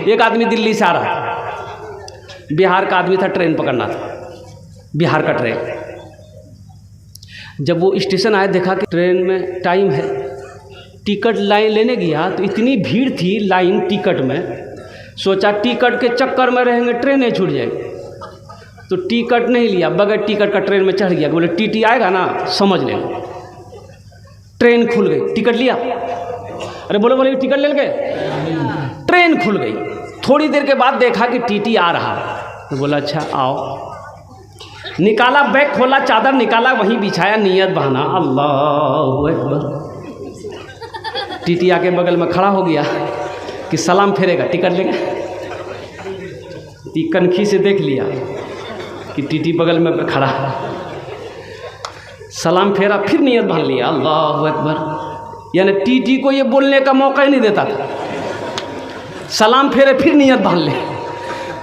एक आदमी दिल्ली से आ रहा था, बिहार का आदमी था, ट्रेन पकड़ना था, बिहार का ट्रेन। जब वो स्टेशन आया, देखा कि ट्रेन में टाइम है, टिकट लाइन लेने गया तो इतनी भीड़ थी लाइन टिकट में, सोचा टिकट के चक्कर में रहेंगे ट्रेनें छूट जाएगी, तो टिकट नहीं लिया, बगैर टिकट का ट्रेन में चढ़ गया। बोले टीटी आएगा ना समझ लेंगे। ट्रेन खुल गई, टिकट लिया, अरे बोले टिकट ले गए, ट्रेन खुल गई। थोड़ी देर के बाद देखा कि टीटी आ रहा, तो बोला अच्छा आओ। निकाला बैग, खोला, चादर निकाला, वहीं बिछाया, नियत बहाना अल्लाहु अकबर। टीटी आके बगल में खड़ा हो गया कि सलाम फेरेगा, टिकट लेगा। कनखी से देख लिया कि टीटी बगल में खड़ा है, सलाम फेरा, फिर नियत बांध लिया अल्लाहु अकबर। यानी टीटी को ये बोलने का मौका ही नहीं देता था, सलाम फेरे फिर नियत बांध ले।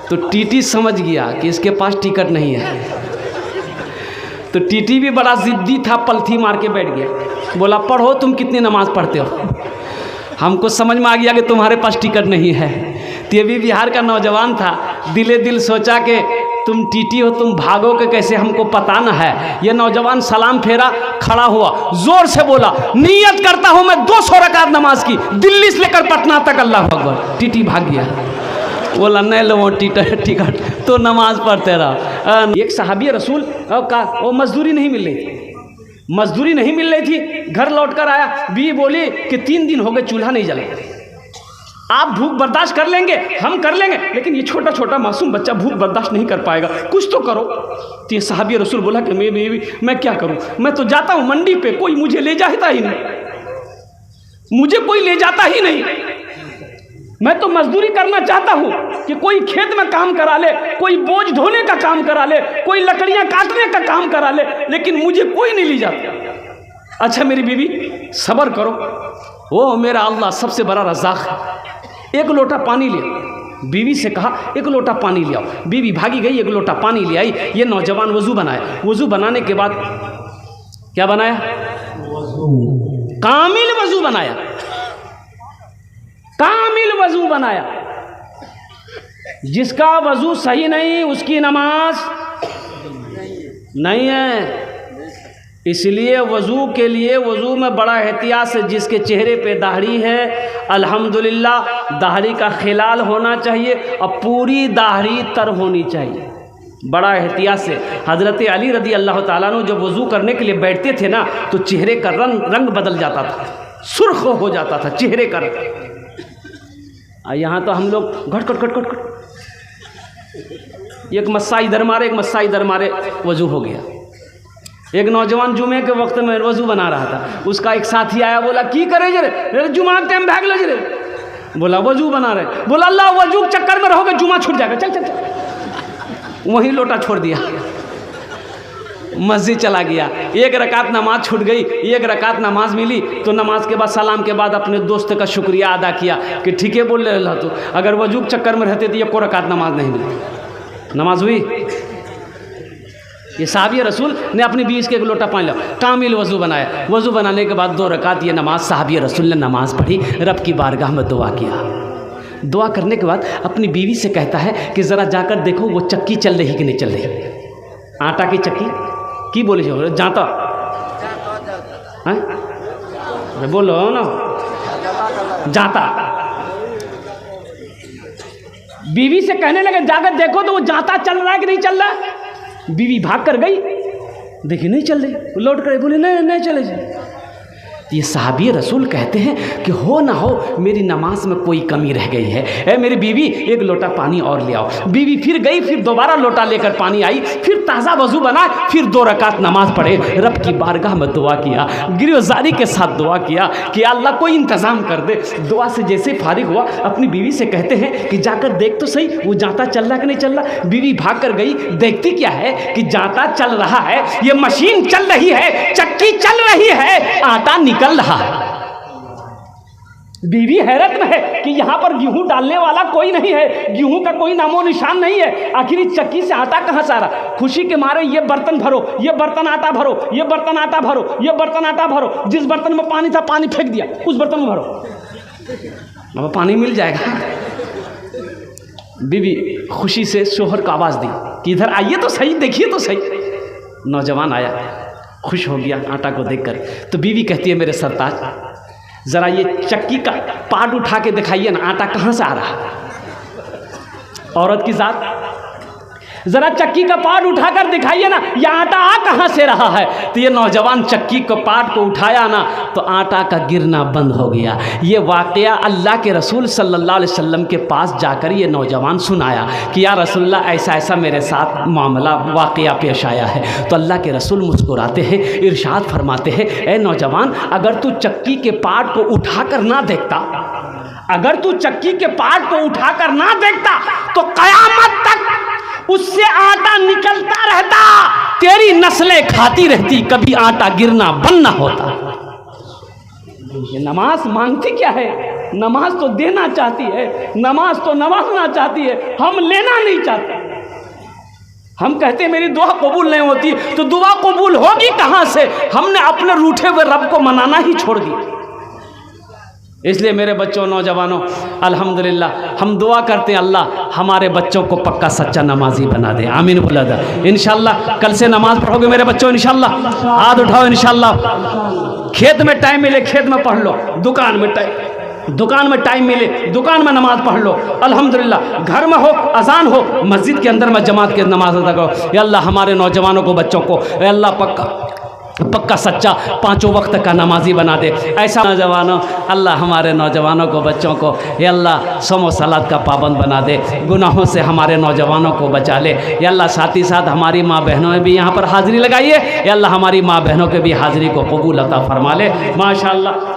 तो टीटी समझ गया कि इसके पास टिकट नहीं है, तो टीटी भी बड़ा जिद्दी था, पलथी मार के बैठ गया। बोला पढ़ो तुम कितनी नमाज पढ़ते हो, हमको समझ में आ गया कि तुम्हारे पास टिकट नहीं है। तो ये भी बिहार का नौजवान था, दिले दिल सोचा कि तुम टीटी हो, तुम भागोगे कैसे, हमको पता न है। ये नौजवान सलाम फेरा, खड़ा हुआ, जोर से बोला नियत करता हूँ मैं 200 रकात नमाज की, दिल्ली से लेकर पटना तक, अल्लाह अकबर। टीटी भाग गया, बोला नहीं लो टिकट तो नमाज पढ़ते रहा। एक सहाबी रसूल का वो मजदूरी नहीं मिल रही थी, मजदूरी नहीं मिल रही थी, घर लौट कर आया, बीवी बोली कि 3 दिन हो गए चूल्हा नहीं जला, आप भूख बर्दाश्त कर लेंगे, हम कर लेंगे, लेकिन ये छोटा छोटा मासूम बच्चा भूख बर्दाश्त नहीं कर पाएगा, कुछ तो करो। तो ये सहाबी रसूल बोला कि मैं क्या करूं, मैं तो जाता हूं मंडी पे, कोई मुझे ले जाता ही नहीं, मुझे कोई ले जाता ही नहीं। मैं तो मजदूरी करना चाहता हूं कि कोई खेत में काम करा ले, कोई बोझ ढोने का काम करा ले, कोई लकड़ियां काटने का काम करा ले, लेकिन मुझे कोई नहीं ले जाता। अच्छा मेरी बीवी सब्र करो, वो मेरा अल्लाह सबसे बड़ा रज़ाक़ है, एक लोटा पानी ले। बीवी से कहा एक लोटा पानी ले आओ। बीवी भागी गई, एक लोटा पानी ले आई। ये नौजवान वज़ू बनाया, वज़ू बनाने के बाद क्या बनाया, कामिल वज़ू बनाया, कामिल वज़ू बनाया। जिसका वज़ू सही नहीं उसकी नमाज नहीं है। इसलिए वज़ू के लिए वज़ू में बड़ा एहतियात से, जिसके चेहरे पे दाढ़ी है अल्हम्दुलिल्लाह दाढ़ी का खिलाल होना चाहिए और पूरी दाढ़ी तर होनी चाहिए, बड़ा एहतियात से। हज़रत अली रज़ी अल्लाह ताला अन्हु जब वज़ू करने के लिए बैठते थे ना, तो चेहरे का रंग बदल जाता था, सुर्ख हो जाता था चेहरे का रंग। यहाँ तो हम लोग घट घट घट घट घट, एक मस्सा इधर मारे, एक मस्सा इधर मारे, वज़ू हो गया। एक नौजवान जुमे के वक्त में वज़ू बना रहा था, उसका एक साथी आया, बोला की करे जरे, जुमा के टाइम भाग लो जरे। बोला वज़ू बना रहे, बोला अल्लाह वज़ू चक्कर में रहोगे जुमा छूट जाएगा, चल चल चल। वहीं लोटा छोड़ दिया, मस्जिद चला गया। एक रकात नमाज छूट गई, एक रकात नमाज मिली, तो नमाज के बाद सलाम के बाद अपने दोस्त का शुक्रिया अदा किया कि ठीक है बोल रहे तो, अगर वज़ू चक्कर में रहते तो ये कोई रकात नमाज नहीं मिली। नमाज हुई। ये साहबी रसूल ने अपनी बीवी के एक लोटा पानी लिया, कामिल वज़ू बनाया। वज़ू बनाने के बाद 2 रकात ये नमाज साहबी रसूल ने नमाज पढ़ी, रब की बारगाह में दुआ किया। दुआ करने के बाद अपनी बीवी से कहता है कि ज़रा जाकर देखो वो चक्की चल रही कि नहीं चल रही, आटा की चक्की की बोले जो जाता है, बोलो ना जाता। बीवी से कहने लगे जाकर देखो तो वो जाता चल रहा है कि नहीं चल रहा है। बीवी भाग कर गई, देखी नहीं चल रही, लौट कर बोले नहीं चले। ये साहबी रसूल कहते हैं कि हो ना हो मेरी नमाज में कोई कमी रह गई है, ए मेरी बीवी एक लोटा पानी और ले आओ। बीवी फिर गई, फिर दोबारा लोटा लेकर पानी आई, फिर ताज़ा वज़ू बना, फिर 2 रकात नमाज पढ़े, रब की बारगाह में दुआ किया, गिरफ्तारी के साथ दुआ किया कि अल्लाह कोई इंतज़ाम कर दे। दुआ से जैसे फारिग हुआ, अपनी बीवी से कहते हैं कि जाकर देख तो सही वो जाता चल रहा कि नहीं चल रहा। बीवी भाग कर गई, देखती क्या है कि जाता चल रहा है, ये मशीन चल रही है, चक्की चल रही है, आटा निकल रहा है। बीवी हैरत में है कि यहां पर गेहूं डालने वाला कोई नहीं है, गेहूं का कोई नामो निशान नहीं है, आखिर चक्की से आटा कहां से आ रहा। खुशी के मारे ये बर्तन भरो, ये बर्तन आटा भरो, ये बर्तन आटा भरो, ये बर्तन आटा भरो। जिस बर्तन में पानी था पानी फेंक दिया, उस बर्तन में भरो, अब पानी मिल जाएगा। बीवी खुशी से शोहर को आवाज़ दी कि इधर आइए तो सही, देखिए तो सही। नौजवान आया, खुश हो गया आटा को देखकर। तो बीवी कहती है मेरे सरताज ज़रा ये चक्की का पार्ट उठा के दिखाइए ना, आटा कहाँ से आ रहा है। औरत की जात, ज़रा चक्की का पार्ट उठाकर दिखाइए ना, ये आटा आ कहाँ से रहा है। तो ये नौजवान चक्की को पार्ट को उठाया ना तो आटा का गिरना बंद हो गया। ये वाक़या अल्लाह के रसूल सल्लल्लाहु अलैहि वसल्लम के पास जाकर ये नौजवान सुनाया कि या रसूलल्लाह ऐसा ऐसा मेरे साथ मामला वाक़या पेश आया है। तो अल्लाह के रसूल मुस्कुराते हैं, इरशाद फरमाते हैं, ए नौजवान अगर तू चक्की के पार्ट को उठाकर ना देखता, अगर तू चक्की के पार्ट को उठाकर ना देखता तो क़यामत तक उससे आटा निकलता रहता, तेरी नस्लें खाती रहती, कभी आटा गिरना बंद ना होता। ये नमाज मांगती क्या है? नमाज तो देना चाहती है, नमाज तो नवाजना चाहती है, हम लेना नहीं चाहते। हम कहते हैं मेरी दुआ कबूल नहीं होती, तो दुआ कबूल होगी कहाँ से? हमने अपने रूठे हुए रब को मनाना ही छोड़ दिया। इसलिए मेरे बच्चों, नौजवानों, अल्हम्दुलिल्लाह हम दुआ करते हैं अल्लाह हमारे बच्चों को पक्का सच्चा नमाजी बना दे। आमीन बोला था। इंशाल्लाह कल से नमाज पढ़ोगे मेरे बच्चों, इंशाल्लाह हाथ उठाओ। इंशाल्लाह खेत में टाइम मिले खेत में पढ़ लो, दुकान में टाइम मिले दुकान में नमाज पढ़ लो। अल्हम्दुलिल्लाह घर में हो अजान हो मस्जिद के अंदर में जमात के नमाज अदा करो। या अल्लाह हमारे नौजवानों को, बच्चों को अल्लाह पक्का सच्चा 5 वक्त का नमाजी बना दे। ऐसा नौजवानों, अल्लाह हमारे नौजवानों को, बच्चों को या अल्लाह सोमो सलात का पाबंद बना दे, गुनाहों से हमारे नौजवानों को बचा ले। या अल्लाह साथ ही साथ हमारी माँ बहनों ने भी यहाँ पर हाज़िरी लगाई है, या अल्लाह हमारी माँ बहनों के भी हाज़िरी को कबूल अता फरमा ले। माशाअल्लाह।